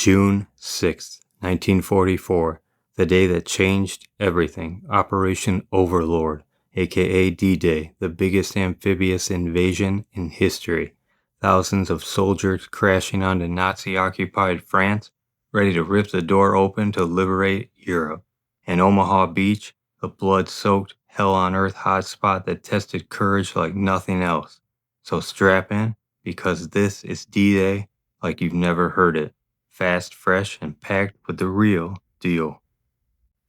June 6, 1944, the day that changed everything. Operation Overlord, aka D-Day, the biggest amphibious invasion in history. Thousands of soldiers crashing onto Nazi-occupied France, ready to rip the door open to liberate Europe. And Omaha Beach, the blood-soaked, hell-on-earth hotspot that tested courage like nothing else. So strap in, because this is D-Day like you've never heard it. Fast, fresh, and packed with the real deal.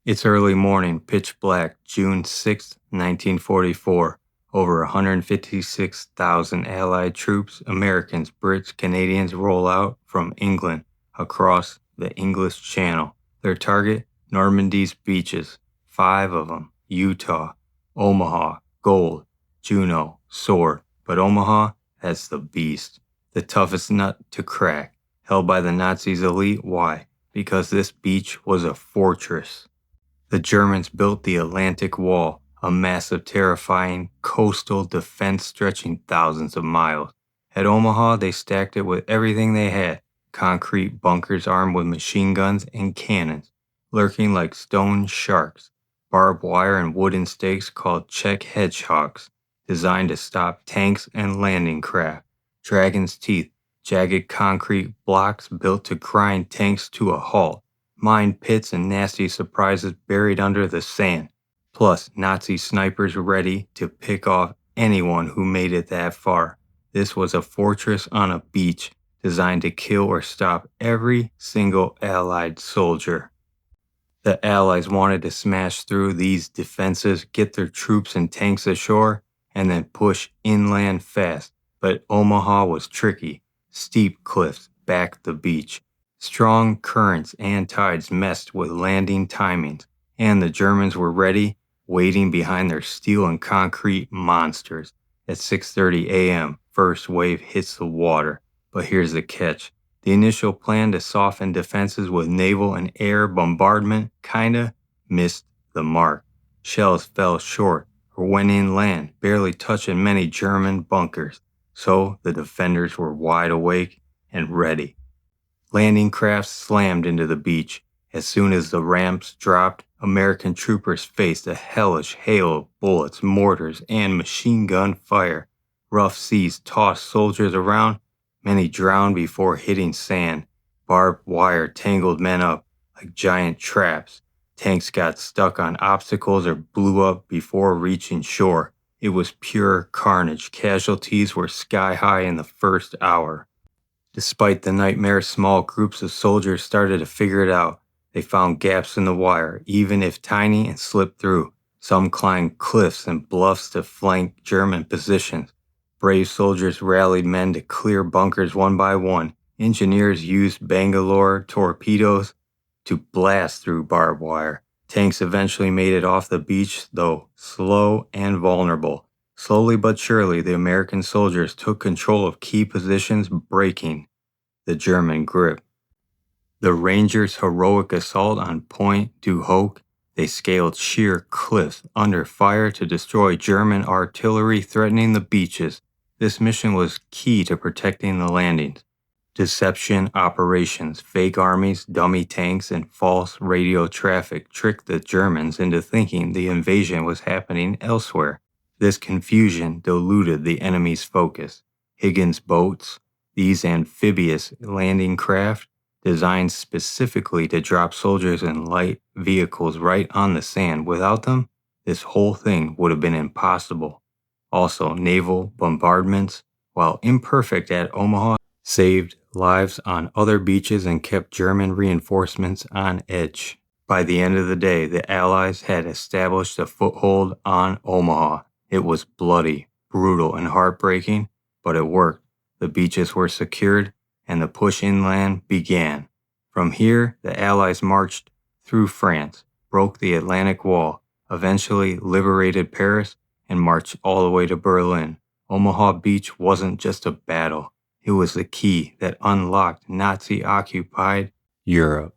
It's early morning, pitch black, June 6, 1944. Over 156,000 Allied troops, Americans, Brits, Canadians roll out from England across the English Channel. Their target, Normandy's beaches. 5 of them. Utah, Omaha, Gold, Juno, Sword. But Omaha, that's the beast. The toughest nut to crack. Held by the Nazis' elite. Why? Because this beach was a fortress. The Germans built the Atlantic Wall, a massive, terrifying coastal defense stretching thousands of miles. At Omaha, they stacked it with everything they had. Concrete bunkers armed with machine guns and cannons, lurking like stone sharks. Barbed wire and wooden stakes called Czech hedgehogs, designed to stop tanks and landing craft. Dragon's teeth, jagged concrete blocks built to grind tanks to a halt, mine pits and nasty surprises buried under the sand, plus Nazi snipers ready to pick off anyone who made it that far. This was a fortress on a beach designed to kill or stop every single Allied soldier. The Allies wanted to smash through these defenses, get their troops and tanks ashore, and then push inland fast. But Omaha was tricky. Steep cliffs backed the beach. Strong currents and tides messed with landing timings, and the Germans were ready, waiting behind their steel and concrete monsters. At 6:30 a.m., first wave hits the water. But here's the catch. The initial plan to soften defenses with naval and air bombardment kinda missed the mark. Shells fell short or went inland, barely touching many German bunkers. So the defenders were wide awake and ready. Landing crafts slammed into the beach. As soon as the ramps dropped, American troopers faced a hellish hail of bullets, mortars, and machine gun fire. Rough seas tossed soldiers around. Many drowned before hitting sand. Barbed wire tangled men up like giant traps. Tanks got stuck on obstacles or blew up before reaching shore. It was pure carnage. Casualties were sky high in the first hour. Despite the nightmare, small groups of soldiers started to figure it out. They found gaps in the wire, even if tiny, and slipped through. Some climbed cliffs and bluffs to flank German positions. Brave soldiers rallied men to clear bunkers one by one. Engineers used Bangalore torpedoes to blast through barbed wire. Tanks eventually made it off the beach, though slow and vulnerable. Slowly but surely, the American soldiers took control of key positions, breaking the German grip. The Rangers' heroic assault on Point du Hoc, they scaled sheer cliffs under fire to destroy German artillery threatening the beaches. This mission was key to protecting the landings. Deception operations, fake armies, dummy tanks, and false radio traffic tricked the Germans into thinking the invasion was happening elsewhere. This confusion diluted the enemy's focus. Higgins boats, these amphibious landing craft, designed specifically to drop soldiers and light vehicles right on the sand. Without them, this whole thing would have been impossible. Also, naval bombardments, while imperfect at Omaha, saved lives on other beaches and kept German reinforcements on edge. By the end of the day, the Allies had established a foothold on Omaha. It was bloody, brutal, and heartbreaking, but it worked. The beaches were secured, and the push inland began. From here, the Allies marched through France, broke the Atlantic Wall, eventually liberated Paris, and marched all the way to Berlin. Omaha Beach wasn't just a battle. It was the key that unlocked Nazi-occupied Europe.